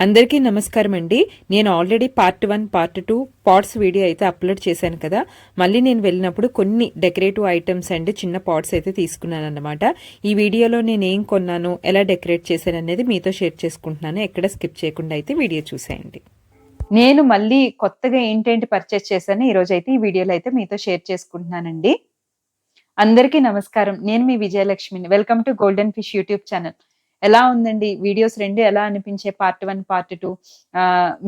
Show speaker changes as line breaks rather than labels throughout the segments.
అందరికీ నమస్కారం అండి. నేను already part 1, part 2 pots video అయితే అప్లోడ్ చేశాను కదా. మళ్ళీ నేను వెళ్ళినప్పుడు కొన్ని డెకరేటివ్ ఐటమ్స్ అండ్ చిన్న పాట్స్ అయితే తీసుకున్నాను అన్నమాట. ఈ వీడియోలో నేను ఏం కొన్నాను, ఎలా డెకరేట్ చేశాను అనేది మీతో షేర్ చేసుకుంటున్నాను. ఎక్కడ స్కిప్ చేయకుండా అయితే వీడియో చూసేయండి. నేను మళ్ళీ కొత్తగా ఏంటేంటి పర్చేస్ చేశాను ఈరోజు అయితే ఈ వీడియోలో అయితే మీతో షేర్ చేసుకుంటున్నానండి. అందరికీ నమస్కారం. నేను మీ విజయలక్ష్మిని. Welcome to golden fish YouTube channel. ఎలా ఉందండి వీడియోస్ 2 ఎలా అనిపించే పార్ట్ 1, పార్ట్ 2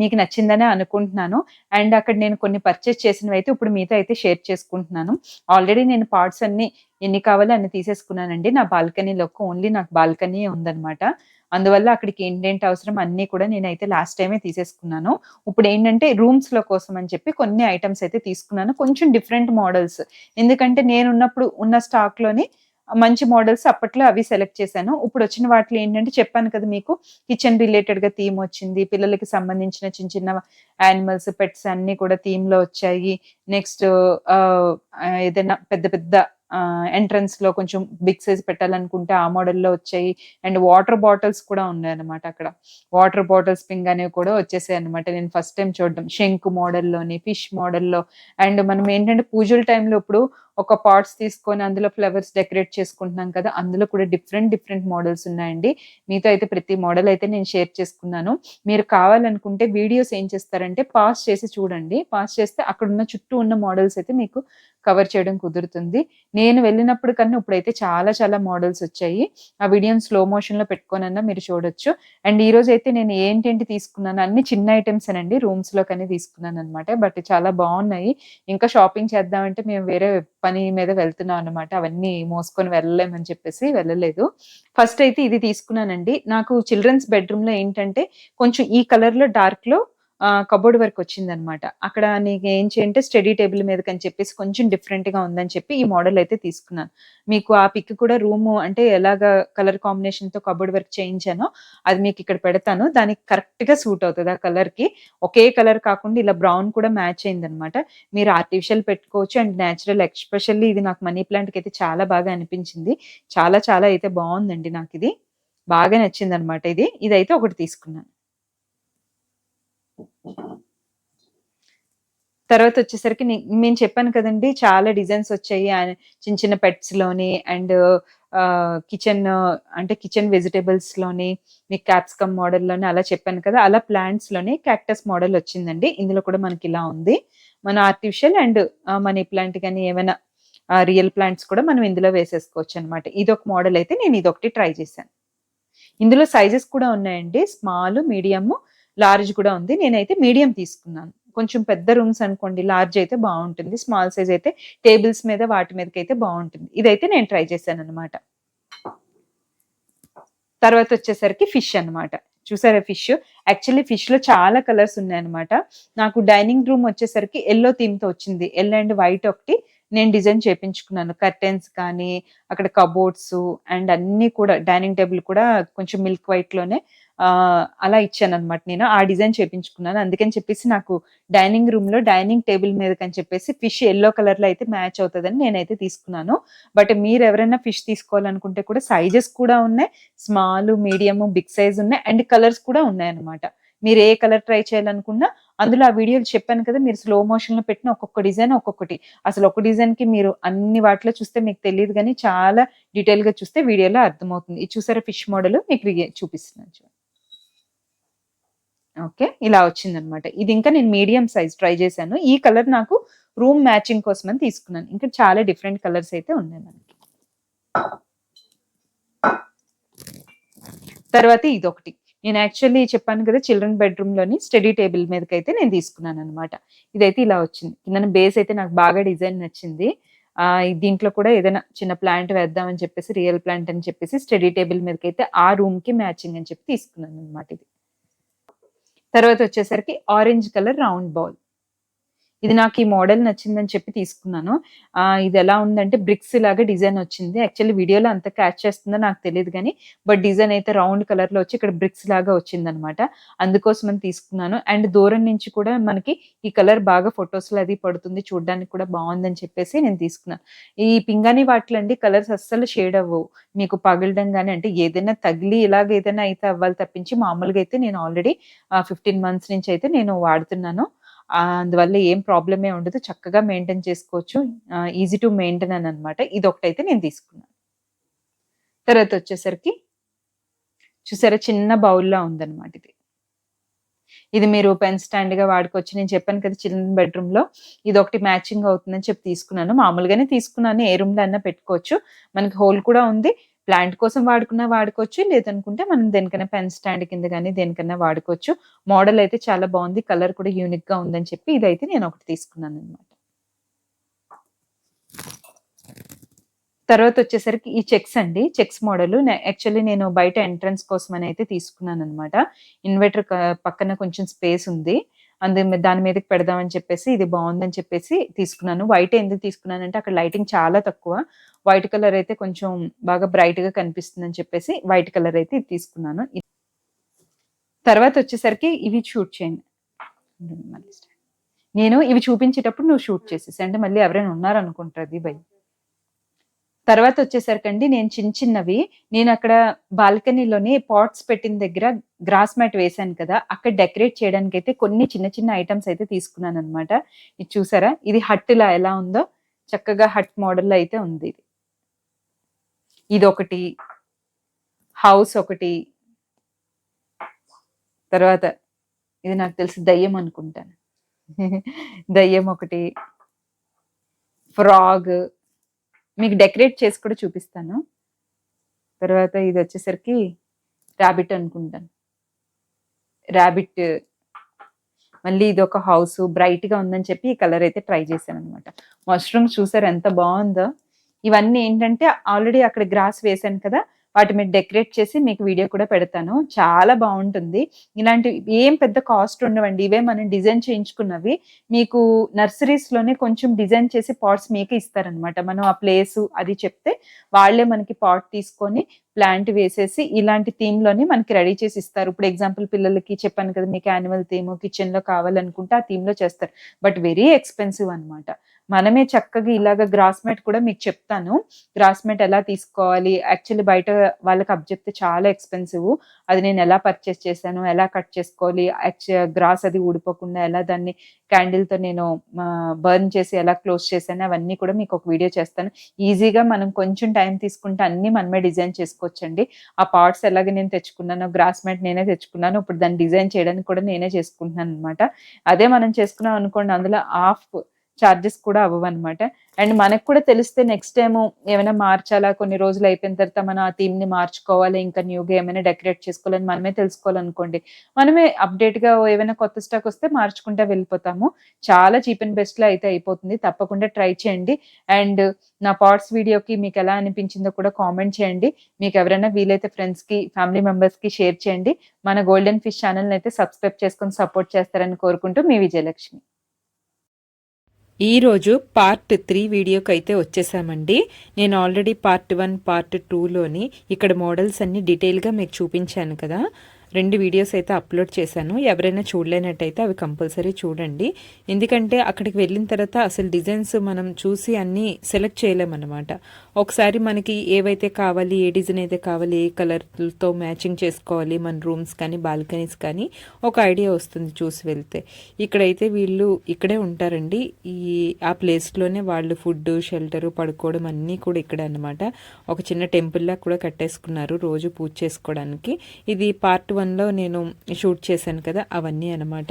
మీకు నచ్చిందనే అనుకుంటున్నాను. అండ్ అక్కడ నేను కొన్ని పర్చేస్ చేసినవైతే ఇప్పుడు మీతో అయితే షేర్ చేసుకుంటున్నాను. ఆల్రెడీ నేను పార్ట్స్ అన్నీ ఎన్ని కావాలో అన్ని తీసేసుకున్నానండి. నా బాల్కనీలోకి ఓన్లీ నాకు బాల్కనీయే ఉందన్నమాట. అందువల్ల అక్కడికి ఏంటేంటి అవసరం అన్నీ కూడా నేనైతే లాస్ట్ టైమే తీసేసుకున్నాను. ఇప్పుడేంటంటే రూమ్స్‌లో కోసం అని చెప్పి కొన్ని ఐటెమ్స్ అయితే తీసుకున్నాను. కొంచెం డిఫరెంట్ మోడల్స్. ఎందుకంటే నేనున్నప్పుడు ఉన్న స్టాక్‌లోని మంచి మోడల్స్ అప్పట్లో అవి సెలెక్ట్ చేశాను. ఇప్పుడొచ్చిన వాటిలో ఏంటంటే చెప్పాను కదా మీకు కిచెన్ రిలేటెడ్‌గా థీమ్ వచ్చింది. పిల్లలకి సంబంధించిన చిన్న చిన్న యానిమల్స్, పెట్స్ అన్నీ కూడా థీమ్‌లో వచ్చాయి. నెక్స్ట్ ఆహ్, ఏదైనా పెద్ద పెద్ద ఎంట్రన్స్‌లో కొంచెం బిగ్ సైజ్ పెట్టాలనుకుంటే ఆ మోడల్‌లో వచ్చాయి. అండ్ వాటర్ బాటిల్స్ కూడా ఉన్నాయన్నమాట అక్కడ. వాటర్ బాటిల్స్ పింగ్ అనేవి కూడా వచ్చేసాయన్నమాట. నేను ఫస్ట్ టైమ్ చూడడం. శంకు మోడల్‌లోని, ఫిష్ మోడల్‌లో అండ్ మనం ఏంటంటే పూజల టైంలో ఇప్పుడు ఒక పాట్స్ తీసుకొని అందులో ఫ్లవర్స్ డెకరేట్ చేసుకుంటున్నాం కదా! అందులో కూడా డిఫరెంట్ డిఫరెంట్ మోడల్స్ ఉన్నాయండి. మీతో అయితే ప్రతి మోడల్ అయితే నేను షేర్ చేసుకున్నాను. మీరు కావాలనుకుంటే వీడియోస్ ఏం చేస్తారంటే పాజ్ చేసి చూడండి. పాజ్ చేస్తే అక్కడున్న చుట్టూ ఉన్న మోడల్స్ అయితే మీకు కవర్ చేయడం కుదురుతుంది. నేను వెళ్ళినప్పుడు కన్నా ఇప్పుడైతే చాలా చాలా మోడల్స్ వచ్చాయి. ఆ వీడియోని స్లో మోషన్‌లో పెట్టుకొనన్నా మీరు చూడొచ్చు. అండ్ ఈరోజైతే నేను ఏంటేంటి తీసుకున్నాను అన్ని చిన్న ఐటెమ్సేనండి. రూమ్స్‌లోకని తీసుకున్నాననమాట. బట్ చాలా బావున్నాయి. ఇంకా షాపింగ్ చేద్దామంటే మేము వేరే పని మీద వెళ్తున్నాం అన్నమాట. అవన్నీ మోసుకొని వెళ్ళలేమని చెప్పేసి వెళ్ళలేదు. ఫస్ట్ అయితే ఇది తీసుకున్నానండి. నాకు చిల్డ్రన్స్ బెడ్‌రూమ్‌లో ఏంటంటే కొంచెం ఈ కలర్‌లో డార్క్‌లో కబోర్డ్ వర్క్ వచ్చిందనమాట. అక్కడ నీకేంచి అంటే స్టడీ టేబుల్ మీదకని చెప్పేసి కొంచెం డిఫరెంట్‌గా ఉందని చెప్పి ఈ మోడల్ అయితే తీసుకున్నాను. మీకు ఆ పిక్ కూడా రూము అంటే ఎలాగా కలర్ కాంబినేషన్‌తో కబోర్డ్ వర్క్ చేయించానో అది మీకిక్కడ పెడతాను. దానికి కరెక్ట్‌గా సూట్ అవుతది ఆ కలర్‌కి. ఒకే కలర్ కాకుండా ఇలా బ్రౌన్ కూడా మ్యాచ్ అయిందనమాట. మీరు ఆర్టిఫిషియల్ పెట్టుకోవచ్చు అండ్ నేచురల్ ఎస్పెషల్లీ ఇది నాకు మనీ ప్లాంట్‌కయితే చాలా బాగా అనిపించింది. చాలా చాలా అయితే బావుందండి నాకిది. బాగా నచ్చిందనమాట ఇది. ఇదైతే ఒకటి తీసుకున్నాను. తర్వాతొచ్చేసరికి నేను చెప్పాను కదండీ! చాలా డిజైన్స్ వచ్చాయి. చిన్న చిన్న పెట్స్‌లోని అండ్ కిచెన్ అంటే కిచెన్ వెజిటబుల్స్‌లోని మీకు క్యాప్సికమ్ మోడల్‌లోని అలా చెప్పాను కదా! అలా ప్లాంట్స్‌లోని కాక్టస్ మోడల్ వచ్చిందండి. ఇందులో కూడా మనకిలా ఉంది. మన ఆర్టిఫిషియల్ అండ్ మనీ ప్లాంట్ గాని ఏమైనా రియల్ ప్లాంట్స్ కూడా మనం ఇందులో వేసేసుకోవచ్చనమాట. ఇదొక మోడల్ అయితే నేను ఇదొకటి ట్రై చేశాను. ఇందులో సైజెస్ కూడా ఉన్నాయండి. స్మాల్, మీడియము, లార్జ్ కూడా ఉంది. నేనైతే మీడియం తీసుకున్నాను. కొంచెం పెద్ద రూమ్స్ అనుకోండి లార్జ్ అయితే బావుంటుంది. స్మాల్ సైజ్ అయితే టేబుల్స్ మీద వాటి మీదకైతే బావుంటుంది. ఇదైతే నేను ట్రై చేశాననమాట. తర్వాతొచ్చేసరికి ఫిష్ అన్నమాట. చూసారా ఫిష్? యాక్చువల్లీ ఫిష్‌లో చాలా కలర్స్ ఉన్నాయన్నమాట. నాకు డైనింగ్ రూమ్ వచ్చేసరికి యెల్లో థీమ్‌తో వచ్చింది. యెల్లో అండ్ వైట్ ఒకటి నేను డిజైన్ చేపించుకున్నాను. కర్టెన్స్ కానీ, అక్కడ కబోర్డ్సు అండ్ అన్నీ కూడా డైనింగ్ టేబుల్ కూడా కొంచెం మిల్క్ వైట్‌లోనే అలా ఇచ్చానన్నమాట నేను. ఆ డిజైన్ చేపించుకున్నాను. అందుకని చెప్పేసి నాకు డైనింగ్ రూమ్‌లో డైనింగ్ టేబుల్ మీదకని చెప్పేసి ఫిష్ యెల్లో కలర్‌లో అయితే మ్యాచ్ అవుతదని నేనైతే తీసుకున్నాను. బట్ మీరెవరైనా ఫిష్ తీసుకోవాలనుకుంటే కూడా సైజెస్ కూడా ఉన్నాయి. స్మాల్, మీడియము, బిగ్ సైజ్ ఉన్నాయి. అండ్ కలర్స్ కూడా ఉన్నాయన్నమాట. మీరు ఏ కలర్ ట్రై చేయాలనుకున్నా అందులో ఆ వీడియోలో చెప్పాను కదా! మీరు స్లో మోషన్‌లో పెట్టిన ఒక్కొక్క డిజైన్ ఒక్కొక్కటి. అసలు ఒక డిజైన్‌కి మీరు అన్ని వాటిలో చూస్తే మీకు తెలీదు గానీ చాలా డీటెయిల్‌గా చూస్తే వీడియోలో అర్థమవుతుంది. ఇది చూసారా ఫిష్ మోడలు మీకు చూపిస్తున్నాను చూడండి. ఓకే. ఇలా వచ్చిందన్నమాట. ఇది ఇంకా నేను మీడియం సైజ్ ట్రై చేశాను. ఈ కలర్ నాకు రూమ్ మ్యాచింగ్ కోసమని తీసుకున్నాను. ఇంకా చాలా డిఫరెంట్ కలర్స్ అయితే ఉన్నాయి మనకి. తర్వాత ఇదొకటి. నేను యాక్చువల్లీ చెప్పాను కదా! చిల్డ్రన్ బెడ్‌రూమ్‌లోని స్టడీ టేబుల్ మీదకైతే నేను తీసుకున్నాననమాట. ఇదైతే ఇలా వచ్చింది. కిందన బేస్ అయితే నాకు బాగా డిజైన్ నచ్చింది. దీంట్లో కూడా ఏదైనా చిన్న ప్లాంట్ వేద్దాం అని చెప్పేసి రియల్ ప్లాంట్ అని చెప్పేసి స్టడీ టేబుల్ మీదకైతే ఆ రూమ్‌కి మ్యాచింగ్ అని చెప్పి తీసుకున్నాననమాట ఇది. తర్వాతొచ్చేసరికి ఆరెంజ్ కలర్ రౌండ్ బౌల్. ఇది నాకు ఈ మోడల్ నచ్చిందని చెప్పి తీసుకున్నాను. ఇది ఎలా ఉందంటే బ్రిక్స్ లాగా డిజైన్ వచ్చింది. యాక్చువల్లీ వీడియోలో అంత క్యాచ్ చేస్తుందో నాకు తెలీదు గానీ, బట్ డిజైన్ అయితే రౌండ్ కలర్‌లో వచ్చి ఇక్కడ బ్రిక్స్ లాగా వచ్చిందనమాట. అందుకోసమని తీసుకున్నాను. అండ్ దూరం నుంచి కూడా మనకి ఈ కలర్ బాగా ఫోటోస్‌లో అది పడుతుంది. చూడ్డానికి కూడా బావుందని చెప్పేసి నేను తీసుకున్నాను. ఈ పింగాణీ వాటిలండి కలర్స్ అస్సలు షేడ్ అవ్వవు. మీకు పగలడం గాని అంటే ఏదైనా తగిలి ఇలాగ ఏదైనా అయితే అవ్వాలి తప్పించి మామూలుగా అయితే నేను ఆల్రెడీ 15 మంత్స్ నుంచి అయితే నేను వాడుతున్నాను. అందువల్ల ఏం ప్రాబ్లమే ఉండదు. చక్కగా మెయింటైన్ చేసుకోవచ్చు. ఈజీ టు మెయింటైన్ అనమాట. ఇదొకటైతే నేను తీసుకున్నాను. తర్వాతొచ్చేసరికి చూసారా చిన్న బౌల్‌లా ఉందనమాట ఇది. ఇది మీరు పెన్ స్టాండ్‌గా వాడుకోవచ్చు. నేను చెప్పాను కదా! చిల్డ్రన్ బెడ్‌రూమ్‌లో ఇదొకటి మ్యాచింగ్ అవుతుందని చెప్పి తీసుకున్నాను. మామూలుగానే తీసుకున్నాను. ఏ రూమ్‌లో అన్నా పెట్టుకోవచ్చు. మనకి హోల్ కూడా ఉంది. ప్లాంట్ కోసం వాడుకున్నా వాడుకోవచ్చు. లేదనుకుంటే మనం దేనికైనా పెన్ స్టాండ్ కింద గాని దేనికన్నా వాడుకోవచ్చు. మోడల్ అయితే చాలా బావుంది. కలర్ కూడా యూనిక్‌గా ఉందని చెప్పి ఇదైతే నేనొకటి తీసుకున్నాననమాట. తర్వాతొచ్చేసరికి ఈ చెక్స్ అండి. చెక్స్ మోడలు యాక్చువల్లీ నేను బయట ఎంట్రన్స్ కోసమని అయితే తీసుకున్నాననమాట. ఇన్వర్టర్ పక్కన కొంచెం స్పేస్ ఉంది. దాని మీదకి పెడదామని చెప్పేసి ఇది బావుందని చెప్పేసి తీసుకున్నాను. వైటే ఎందుకు తీసుకున్నానంటే అక్కడ లైటింగ్ చాలా తక్కువ. వైట్ కలర్ అయితే కొంచెం బాగా బ్రైట్‌గా కనిపిస్తుందని చెప్పేసి వైట్ కలర్ అయితే ఇది తీసుకున్నాను. తర్వాతొచ్చేసరికి ఇవి షూట్ చేయండి. నేను ఇవి చూపించేటప్పుడు నువ్వు షూట్ చేసేసేయి. అంటే మళ్ళీ ఎవరైనా ఉన్నారనుకుంటారు భయం. తర్వాతొచ్చేసరికండి నేను చిన్నవి నేనక్కడ బాల్కనీలోని పాట్స్ పెట్టిన దగ్గర గ్రాస్ మ్యాట్ వేశాను కదా! అక్కడ డెకరేట్ చేయడానికైతే కొన్ని చిన్న ఐటెమ్స్ అయితే తీసుకున్నాననమాట. ఇది చూసారా? ఇది హట్‌లా ఎలా ఉందో చక్కగా హట్ మోడల్‌లో అయితే ఉంది ఇది. ఇదొకటి, హౌస్ ఒకటి, తర్వాత ఇది నాకు తెలిసి దయ్యం అనుకుంటాను. దయ్యం ఒకటి, ఫ్రాగ్ మీకు డెకరేట్ చేసి కూడా చూపిస్తాను. తర్వాత ఇదొచ్చేసరికి రాబిట్ అనుకుంటాను. రాబిట్ మళ్ళీ ఇదొక హౌసు బ్రైట్‌గా ఉందని చెప్పి ఈ కలర్ అయితే ట్రై చేశాననమాట. మష్రూమ్స్ చూసారా ఎంత బావుందో. ఇవన్నీ ఏంటంటే ఆల్రెడీ అక్కడ గ్రాస్ వేశాను కదా! వాటి మీద డెకరేట్ చేసి మీకు వీడియో కూడా పెడతాను. చాలా బావుంటుంది. ఇలాంటివి ఏం పెద్ద కాస్ట్ ఉండవండి. ఇవే మనం డిజైన్ చేయించుకున్నవి. మీకు నర్సరీస్‌లోనే కొంచెం డిజైన్ చేసి పాట్స్ మీకే ఇస్తారనమాట. మనం ఆ ప్లేసు అది చెప్తే వాళ్ళే మనకి పాట్ తీసుకొని ప్లాంట్ వేసేసి ఇలాంటి థీమ్‌లోని మనకి రెడీ చేసి ఇస్తారు. ఇప్పుడు ఎగ్జాంపుల్ పిల్లలకి చెప్పాను కదా! మీకు యానిమల్ థీమ్ కిచెన్‌లో కావాలనుకుంటే ఆ థీమ్‌లో చేస్తారు. బట్ వెరీ ఎక్స్‌పెన్సివ్ అనమాట. మనమే చక్కగా ఇలాగ గ్రాస్ మ్యాట్ కూడా మీకు చెప్తాను. గ్రాస్ మ్యాట్ ఎలా తీసుకోవాలి? యాక్చువల్లీ బయట వాళ్ళకి అప్పజెప్తే చాలా ఎక్స్‌పెన్సివ్. అది నేను ఎలా పర్చేస్ చేశాను? ఎలా కట్ చేసుకోవాలి? గ్రాస్ అది ఊడిపోకుండా ఎలా దాన్ని క్యాండిల్‌తో నేను బర్న్ చేసి ఎలా క్లోజ్ చేశాను? అవన్నీ కూడా మీకు ఒక వీడియో చేస్తాను. ఈజీగా మనం కొంచెం టైం తీసుకుంటే అన్నీ మనమే డిజైన్ చేసుకోవచ్చండి. ఆ పార్ట్స్ ఎలాగ నేను తెచ్చుకున్నానో గ్రాస్ మ్యాట్ నేనే తెచ్చుకున్నాను. ఇప్పుడు దాన్ని డిజైన్ చేయడానికి కూడా నేనే చేసుకుంటున్నాననమాట. అదే మనం చేసుకున్నాం అనుకోండి అందులో హాఫ్ చార్జెస్ కూడా అవ్వవనమాట. అండ్ మనకు కూడా తెలిస్తే నెక్స్ట్ టైము ఏమైనా మార్చాలా, కొన్ని రోజులు అయిపోయిన తర్వాత మనం ఆ థీమ్‌ని మార్చుకోవాలి, ఇంకా న్యూగా ఏమైనా డెకరేట్ చేసుకోవాలని మనమే తెలుసుకోవాలనుకోండి. మనమే అప్‌డేట్‌గా ఏమైనా కొత్త స్టాక్ వస్తే మార్చుకుంటా వెళ్ళిపోతాము. చాలా చీప్ అండ్ బెస్ట్‌లో అయితే అయిపోతుంది. తప్పకుండా ట్రై చేయండి. అండ్ నా పాట్స్ వీడియోకి మీకెలా అనిపించిందో కూడా కామెంట్ చేయండి. మీకెవరైనా వీలైతే ఫ్రెండ్స్‌కి, ఫ్యామిలీ మెంబర్స్‌కి షేర్ చేయండి. మన గోల్డెన్ ఫిష్ ఛానెల్‌ని అయితే సబ్స్క్రైబ్ చేసుకొని సపోర్ట్ చేస్తారని కోరుకుంటూ మీ విజయలక్ష్మి.
ఈరోజు పార్ట్ 3 వీడియోకైతే వచ్చేసామండి. నేను ఆల్రెడీ పార్ట్ 1, పార్ట్ 2లోని ఇక్కడ మోడల్స్ అన్నీ డీటెయిల్గా మీకు చూపించాను కదా! 2 వీడియోస్ అయితే అప్లోడ్ చేశాను. ఎవరైనా చూడలేనట్టయితే అవి కంపల్సరీ చూడండి. ఎందుకంటే అక్కడికి వెళ్ళిన తర్వాత అసలు డిజైన్స్ మనం చూసి అన్నీ సెలెక్ట్ చేయలేమన్నమాట. ఒకసారి మనకి ఏవైతే కావాలి, ఏ డిజైన్ అయితే కావాలి, ఏ కలర్తో మ్యాచింగ్ చేసుకోవాలి మన రూమ్స్ కానీ బాల్కనీస్ కానీ ఒక ఐడియా వస్తుంది చూసి వెళ్తే. ఇక్కడైతే వీళ్ళు ఇక్కడే ఉంటారండి. ఆ ప్లేస్లోనే వాళ్ళు ఫుడ్, షెల్టరు, పడుకోవడం అన్నీ కూడా ఇక్కడే అన్నమాట. ఒక చిన్న టెంపుల్లా కూడా కట్టేసుకున్నారు రోజు పూజ చేసుకోవడానికి. ఇది పార్ట్ 1లో నేను షూట్ చేశాను కదా, అవన్నీ అనమాట.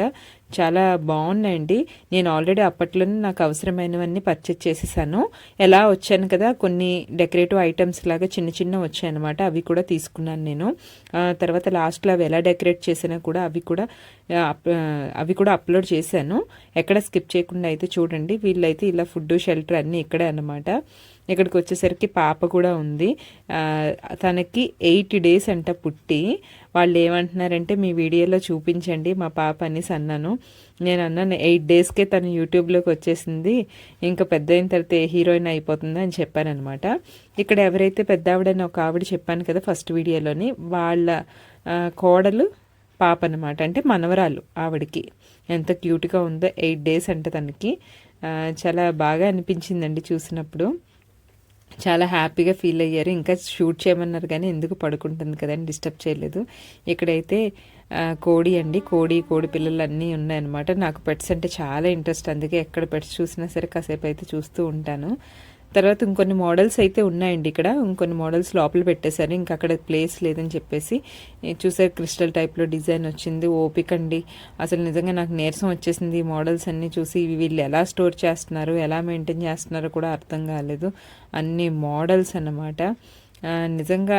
చాలా బాగున్నాయండి. నేను ఆల్రెడీ అప్పట్లోనే నాకు అవసరమైనవన్నీ పర్చేజ్ చేసేసాను. ఎలా వచ్చాను కదా, కొన్ని డెకరేటివ్ ఐటమ్స్ లాగా చిన్న వచ్చాయన్నమాట. అవి కూడా తీసుకున్నాను నేను. తర్వాత లాస్ట్లో అవి ఎలా డెకరేట్ చేసినా కూడా అవి కూడా అప్లోడ్ చేశాను. ఎక్కడ స్కిప్ చేయకుండా అయితే చూడండి. వీళ్ళైతే ఇలా ఫుడ్, షెల్టర్ అన్నీ ఇక్కడే అన్నమాట. ఇక్కడికి వచ్చేసరికి పాప కూడా ఉంది. తనకి 8 days అంట పుట్టి. వాళ్ళు ఏమంటున్నారంటే మీ వీడియోలో చూపించండి మా పాప అనేసి అన్నాను. నేను అన్నాను 8 daysకే తను యూట్యూబ్లోకి వచ్చేసింది, ఇంకా పెద్ద అయిన తర్వాత హీరోయిన్ అయిపోతుంది అని చెప్పానమాట. ఇక్కడ ఎవరైతే పెద్ద ఆవిడని ఒక ఆవిడ చెప్పాను కదా ఫస్ట్ వీడియోలోని, వాళ్ళ కోడలు పాప అనమాట, అంటే మనవరాలు ఆవిడకి. ఎంత క్యూట్గా ఉందో, 8 days అంట తనకి. చాలా బాగా అనిపించిందండి చూసినప్పుడు. చాలా హ్యాపీగా ఫీల్ అయ్యారు. ఇంకా షూట్ చేయమన్నారు కానీ ఎందుకు, పడుకుంటుంది కదండి, డిస్టర్బ్ చేయలేదు. ఇక్కడైతే కోడి అండి, కోడి పిల్లలు అన్నీ ఉన్నాయన్నమాట. నాకు పెట్స్ అంటే చాలా ఇంట్రెస్ట్, అందుకే ఎక్కడ పెట్స్ చూసినా సరే కాసేపు అయితే చూస్తూ ఉంటాను. తర్వాత ఇంకొన్ని మోడల్స్ అయితే ఉన్నాయండి ఇక్కడ. ఇంకొన్ని మోడల్స్ లోపల పెట్టేశారు, ఇంకా అక్కడ ప్లేస్ లేదని చెప్పేసి. చూసారు క్రిస్టల్ టైప్లో డిజైన్ వచ్చింది. ఓపిక అండి, అసలు నిజంగా నాకు నీరసం వచ్చేసింది ఈ మోడల్స్ అన్నీ చూసి. వీళ్ళు ఎలా స్టోర్ చేస్తున్నారు, ఎలా మెయింటైన్ చేస్తున్నారో కూడా అర్థం కాలేదు. అన్ని మోడల్స్ అన్నమాట. నిజంగా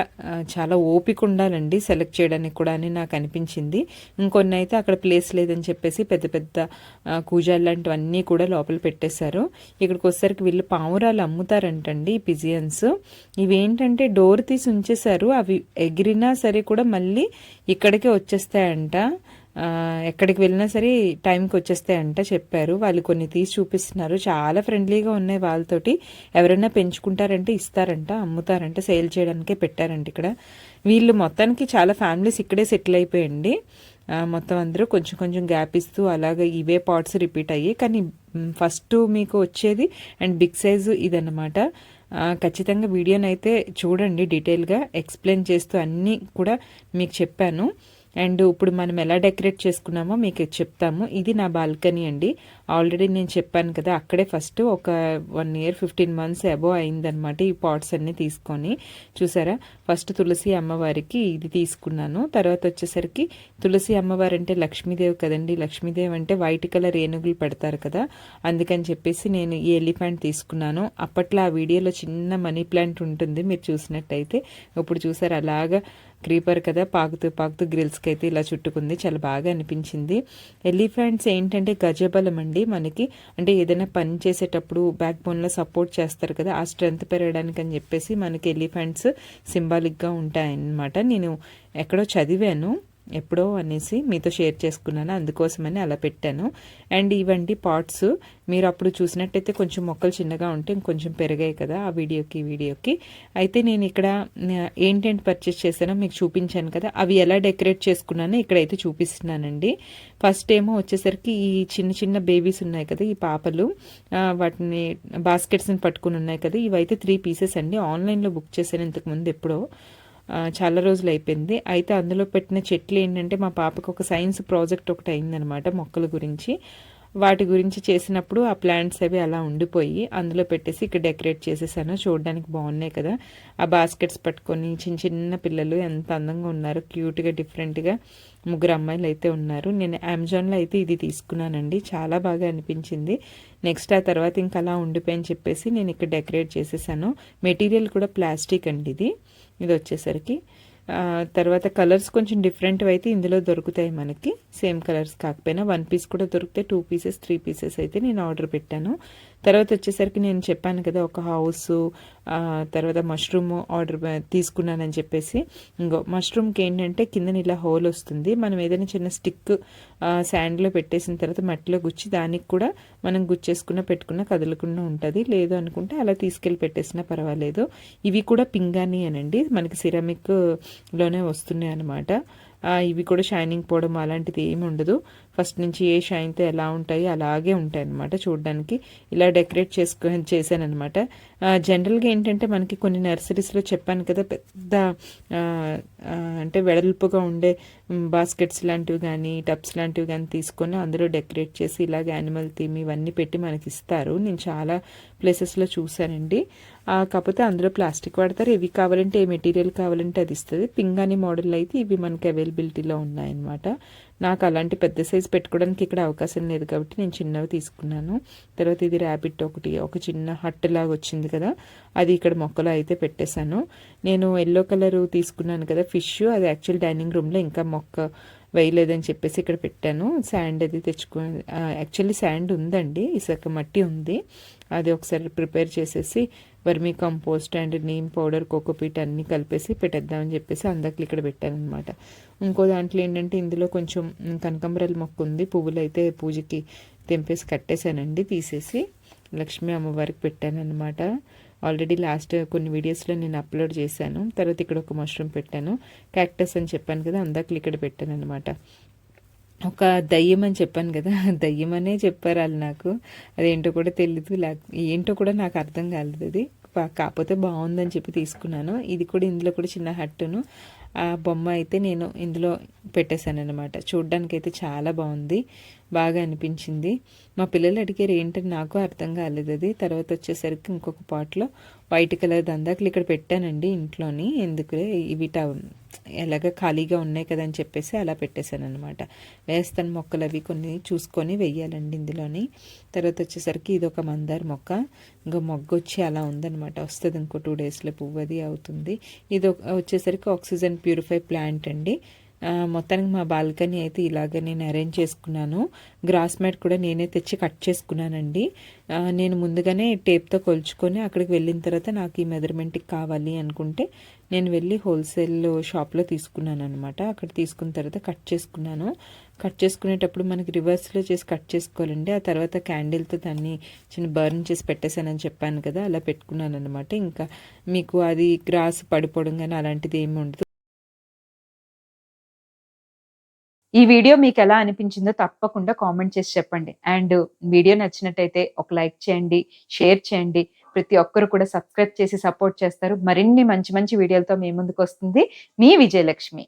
చాలా ఓపిక ఉండాలండి సెలెక్ట్ చేయడానికి కూడా అని నాకు అనిపించింది. ఇంకొన్ని అయితే అక్కడ ప్లేస్ లేదని చెప్పేసి పెద్ద పెద్ద కూజాలు లాంటివన్నీ కూడా లోపల పెట్టేశారు. ఇక్కడికి వచ్చేసరికి వీళ్ళు పావురాలు అమ్ముతారంటండి, పిజియన్స్. ఇవేంటంటే డోర్ తీసి ఉంచేశారు, అవి ఎగిరినా సరే కూడా మళ్ళీ ఇక్కడికే వచ్చేస్తాయంట. ఎక్కడికి వెళ్ళినా సరే టైంకి వచ్చేస్తాయంట చెప్పారు. వాళ్ళు కొన్ని తీసి చూపిస్తున్నారు, చాలా ఫ్రెండ్లీగా ఉన్నాయి వాళ్ళతోటి. ఎవరైనా పెంచుకుంటారంటే ఇస్తారంట, అమ్ముతారంట, సేల్ చేయడానికే పెట్టారంట ఇక్కడ. వీళ్ళు మొత్తానికి చాలా ఫ్యామిలీస్ ఇక్కడే సెటిల్ అయిపోయండి. మొత్తం అందరూ కొంచెం కొంచెం గ్యాప్ ఇస్తూ అలాగే ఇవే పార్ట్స్ రిపీట్ అయ్యి. కానీ ఫస్ట్ మీకు వచ్చేది అండ్ బిగ్ సైజు ఇదన్నమాట. ఖచ్చితంగా వీడియోనైతే చూడండి, డీటెయిల్గా ఎక్స్ప్లెయిన్ చేస్తూ అన్నీ కూడా మీకు చెప్పాను. అండ్ ఇప్పుడు మనం ఎలా డెకరేట్ చేసుకున్నామో మీకు చెప్తాము. ఇది నా బాల్కనీ అండి. ఆల్రెడీ నేను చెప్పాను కదా, అక్కడే ఫస్ట్ ఒక 1 year 15 months అబోవ్ అయిందనమాట ఈ పాట్స్ అన్నీ తీసుకొని. చూసారా, ఫస్ట్ తులసి అమ్మవారికి ఇది తీసుకున్నాను. తర్వాత వచ్చేసరికి తులసి అమ్మవారు అంటే లక్ష్మీదేవి కదండి. లక్ష్మీదేవి అంటే వైట్ కలర్ ఏనుగులు పెడతారు కదా, అందుకని చెప్పేసి నేను ఈ ఎలిఫెంట్ తీసుకున్నాను. అప్పట్లో ఆ వీడియోలో చిన్న మనీ ప్లాంట్ ఉంటుంది మీరు చూసినట్టయితే. ఇప్పుడు చూసారు అలాగా క్రీపర్ కదా, పాకుతూ పాకుతూ గ్రిల్స్కి అయితే ఇలా చుట్టుకుంది. చాలా బాగా అనిపించింది. ఎలిఫెంట్స్ ఏంటంటే గజబలం అండి మనకి. అంటే ఏదైనా పని చేసేటప్పుడు బ్యాక్ బోన్లో సపోర్ట్ చేస్తారు కదా, ఆ స్ట్రెంత్ పెరగడానికి అని చెప్పేసి మనకి ఎలిఫెంట్స్ సింబాలిక్గా ఉంటాయన్నమాట. నేను ఎక్కడో చదివాను ఎప్పుడో అనేసి మీతో షేర్ చేసుకున్నాను, అందుకోసమని అలా పెట్టాను. అండ్ ఇవండి పాట్స్. మీరు అప్పుడు చూసినట్టయితే కొంచెం మొక్కలు చిన్నగా ఉంటే ఇంకొంచెం పెరిగాయి కదా ఆ వీడియోకి. అయితే నేను ఇక్కడ ఏంటంటే పర్చేస్ చేశానో మీకు చూపించాను కదా, అవి ఎలా డెకరేట్ చేసుకున్నానో ఇక్కడైతే చూపిస్తున్నానండి. ఫస్ట్ ఏమో వచ్చేసరికి ఈ చిన్న చిన్న బేబీస్ ఉన్నాయి కదా, ఈ పాపలు, వాటిని బాస్కెట్స్ని పట్టుకుని ఉన్నాయి కదా, ఇవైతే 3 pieces అండి. ఆన్లైన్లో బుక్ చేశాను ఇంతకుముందు ఎప్పుడో, చాలా రోజులు అయిపోయింది. అయితే అందులో పెట్టిన చెట్లు ఏంటంటే మా పాపకు ఒక సైన్స్ ప్రాజెక్ట్ ఒకటి అయిందనమాట మొక్కల గురించి. వాటి గురించి చేసినప్పుడు ఆ ప్లాంట్స్ అవి అలా ఉండిపోయి అందులో పెట్టేసి ఇక్కడ డెకరేట్ చేసేసాను. చూడడానికి బాగున్నాయి కదా, ఆ బాస్కెట్స్ పట్టుకొని చిన్న చిన్న పిల్లలు ఎంత అందంగా ఉన్నారు, క్యూట్గా డిఫరెంట్గా 3 అమ్మాయిలు అయితే ఉన్నారు. నేను అమెజాన్లో అయితే ఇది తీసుకున్నానండి, చాలా బాగా అనిపించింది. నెక్స్ట్ ఆ తర్వాత ఇంకా అలా ఉండిపోయని చెప్పేసి నేను ఇక్కడ డెకరేట్ చేసేసాను. మెటీరియల్ కూడా ప్లాస్టిక్ అండి ఇది వచ్చేసరికి. తర్వాత కలర్స్ కొంచెం డిఫరెంట్ అయితే ఇందులో దొరుకుతాయి మనకి, సేమ్ కలర్స్ కాకపోయినా. 1 piece కూడా దొరుకుతాయి, 2 pieces 3 pieces అయితే నేను ఆర్డర్ పెట్టాను. తర్వాత వచ్చేసరికి నేను చెప్పాను కదా ఒక హౌస్, తర్వాత మష్రూమ్ ఆర్డర్ తీసుకున్నానని చెప్పేసి. ఇంకో మష్రూమ్కి ఏంటంటే కింద ఇలా హోల్ వస్తుంది, మనం ఏదైనా చిన్న స్టిక్ శాండ్లో పెట్టేసిన తర్వాత మట్టిలో గుచ్చి దానికి కూడా మనం గుచ్చేసుకున్న పెట్టుకున్న కదలకుండా ఉంటుంది. లేదు అనుకుంటే అలా తీసుకెళ్ళి పెట్టేసినా పర్వాలేదు. ఇవి కూడా పింగాణి అనండి, మనకి సిరామిక్లోనే వస్తున్నాయి అన్నమాట. ఇవి కూడా షైనింగ్ పోవడం అలాంటిది ఏమి ఉండదు. ఫస్ట్ నుంచి ఏ షైన్తో ఎలా ఉంటాయి అలాగే ఉంటాయి అన్నమాట. చూడడానికి ఇలా డెకరేట్ చేశాను అనమాట. జనరల్గా ఏంటంటే మనకి కొన్ని నర్సరీస్లో చెప్పాను కదా, పెద్ద అంటే వెడల్పుగా ఉండే బాస్కెట్స్ లాంటివి కానీ టబ్స్ లాంటివి కానీ తీసుకొని అందులో డెకరేట్ చేసి ఇలాగ యానిమల్ థీమ్ ఇవన్నీ పెట్టి మనకి ఇస్తారు. నేను చాలా ప్లేసెస్లో చూశానండి. కాకపోతే అందులో ప్లాస్టిక్ వాడతారు. ఇవి కావాలంటే ఏ మెటీరియల్ కావాలంటే అది ఇస్తుంది. పింగాణి మోడల్ అయితే ఇవి మనకి అవైలబిలిటీలో ఉన్నాయన్నమాట. నాకు అలాంటి పెద్ద సైజు పెట్టుకోవడానికి ఇక్కడ అవకాశం లేదు కాబట్టి నేను చిన్నవి తీసుకున్నాను. తర్వాత ఇది ర్యాబిట్ ఒక చిన్న హట్ లాగా వచ్చింది కదా, అది ఇక్కడ మొక్కలో అయితే పెట్టేశాను. నేను ఎల్లో కలర్ తీసుకున్నాను కదా ఫిష్, అది యాక్చువల్ డైనింగ్ రూమ్లో ఇంకా మొక్క వేయలేదని చెప్పేసి ఇక్కడ పెట్టాను. శాండ్ అది యాక్చువల్లీ శాండ్ ఉందండి, ఇసుక మట్టి ఉంది, అది ఒకసారి ప్రిపేర్ చేసేసి vermi compost and neem powder cocopeat అన్నీ కలిపేసి పెట్టేద్దామని చెప్పేసి అందరికి ఇక్కడ పెట్టాను అనమాట. ఇంకో దాంట్లో ఏంటంటే ఇందులో కొంచెం కనకాంబరాల మొక్క ఉంది, పువ్వులు అయితే పూజకి తెంపేసి కట్టేశానండి, తీసేసి లక్ష్మీ అమ్మవారికి పెట్టాను అనమాట. ఆల్రెడీ లాస్ట్ కొన్ని వీడియోస్లో నేను అప్లోడ్ చేశాను. తర్వాత ఇక్కడ ఒక మష్రూమ్ పెట్టాను, క్యాక్టస్ అని చెప్పాను కదా, అందాక ఇక్కడ పెట్టాను అనమాట. ఒక దయ్యం అని చెప్పాను కదా, దయ్యం అనే చెప్పారు వాళ్ళు నాకు, అదేంటో కూడా తెలీదు, ఏంటో కూడా నాకు అర్థం కాలేదు. అది కాకపోతే బాగుందని చెప్పి తీసుకున్నాను. ఇది కూడా ఇందులో కూడా చిన్న హట్టును ఆ బొమ్మ అయితే నేను ఇందులో పెట్టేశాను అనమాట. చూడ్డానికి అయితే చాలా బాగుంది, బాగా అనిపించింది. మా పిల్లలు అడిగారు ఏంటని, నాకు అర్థం కాలేదు అది. తర్వాత వచ్చేసరికి ఇంకొక పాట్లో వైట్ కలర్ దందాకులు ఇక్కడ పెట్టానండి ఇంట్లోని, ఎందుకులే ఇవి ఎలాగ ఖాళీగా ఉన్నాయి కదా అని చెప్పేసి అలా పెట్టేశాను అనమాట. వేస్తాను మొక్కలు అవి కొన్ని చూసుకొని వెయ్యాలండి ఇందులోని. తర్వాత వచ్చేసరికి ఇది ఒక మందార మొక్క, ఇంకా మొగ్గ వచ్చి అలా ఉందనమాట, వస్తుంది ఇంకో 2 డేస్లో పువ్వు అది అవుతుంది. ఇది వచ్చేసరికి ఆక్సిజన్ ప్యూరిఫై ప్లాంట్ అండి. మొత్తానికి మా బాల్కనీ అయితే ఇలాగ నేను అరేంజ్ చేసుకున్నాను. గ్రాస్ మ్యాట్ కూడా నేనే తెచ్చి కట్ చేసుకున్నానండి. నేను ముందుగానే టేప్తో కొలుచుకొని అక్కడికి వెళ్ళిన తర్వాత నాకు ఈ మెజర్మెంట్కి కావాలి అనుకుంటే నేను వెళ్ళి హోల్సేల్ షాప్లో తీసుకున్నాను అనమాట. అక్కడ తీసుకున్న తర్వాత కట్ చేసుకున్నాను. కట్ చేసుకునేటప్పుడు మనకి రివర్స్లో చేసి కట్ చేసుకోవాలండి. ఆ తర్వాత క్యాండిల్తో దాన్ని చిన్న బర్న్ చేసి పెట్టేశానని చెప్పాను కదా, అలా పెట్టుకున్నాను అనమాట. ఇంకా మీకు అది గ్రాస్ పడిపోవడం కానీ అలాంటిది ఏమి ఉండదు. ఈ వీడియో మీకు ఎలా అనిపించిందో తప్పకుండా కామెంట్ చేసి చెప్పండి. అండ్ వీడియో నచ్చినట్టయితే ఒక లైక్ చేయండి, షేర్ చేయండి. ప్రతి ఒక్కరు కూడా సబ్స్క్రైబ్ చేసి సపోర్ట్ చేస్తారు. మరిన్ని మంచి మంచి వీడియోలతో మీ ముందుకు వస్తుంది మీ విజయలక్ష్మి.